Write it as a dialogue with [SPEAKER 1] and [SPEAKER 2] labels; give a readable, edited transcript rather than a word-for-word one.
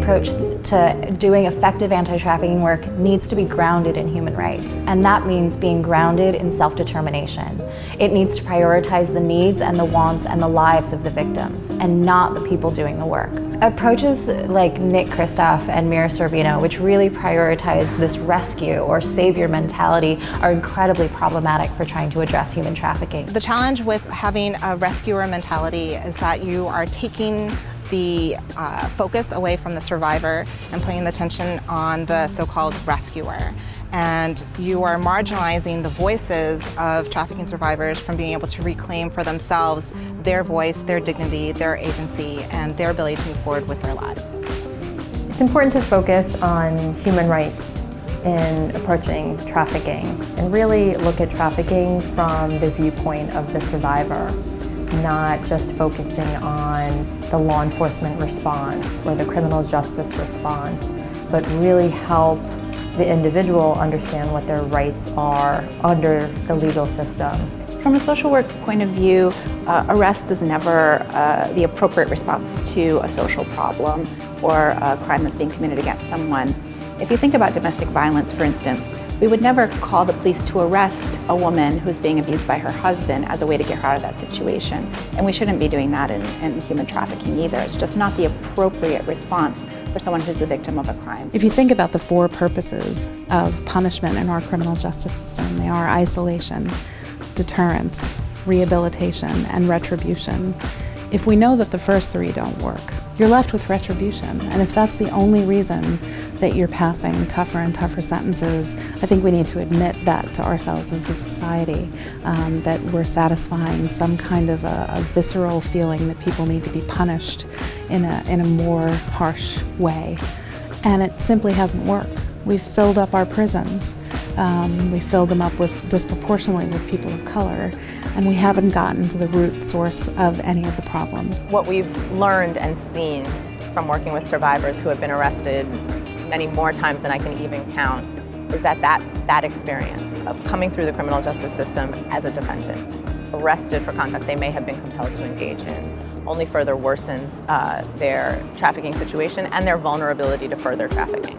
[SPEAKER 1] approach to doing effective anti-trafficking work needs to be grounded in human rights, and that means being grounded in self-determination. It needs to prioritize the needs and the wants and the lives of the victims, and not the people doing the work. Approaches like Nick Kristof and Mira Sorvino, which really prioritize this rescue or savior mentality, are incredibly problematic for trying to address human trafficking.
[SPEAKER 2] The challenge with having a rescuer mentality is that you are taking the focus away from the survivor and putting the attention on the so-called rescuer. And you are marginalizing the voices of trafficking survivors from being able to reclaim for themselves their voice, their dignity, their agency, and their ability to move forward with their lives.
[SPEAKER 3] It's important to focus on human rights in approaching trafficking and really look at trafficking from the viewpoint of the survivor, not just focusing on the law enforcement response or the criminal justice response, but really help the individual understand what their rights are under the legal system.
[SPEAKER 4] From a social work point of view, arrest is never the appropriate response to a social problem or a crime that's being committed against someone. If you think about domestic violence, for instance, we would never call the police to arrest a woman who's being abused by her husband as a way to get her out of that situation. And we shouldn't be doing that in human trafficking either. It's just not the appropriate response for someone who's the victim of a crime.
[SPEAKER 5] If you think about the four purposes of punishment in our criminal justice system, they are isolation, deterrence, rehabilitation, and retribution. If we know that the first three don't work, you're left with retribution. And if that's the only reason that you're passing tougher and tougher sentences, I think we need to admit that to ourselves as a society, that we're satisfying some kind of a visceral feeling that people need to be punished in a more harsh way. And it simply hasn't worked. We've filled up our prisons. We filled them up with disproportionately with people of color, and we haven't gotten to the root source of any of the problems.
[SPEAKER 6] What we've learned and seen from working with survivors who have been arrested many more times than I can even count is that experience of coming through the criminal justice system as a defendant, arrested for conduct they may have been compelled to engage in, only further worsens their trafficking situation and their vulnerability to further trafficking.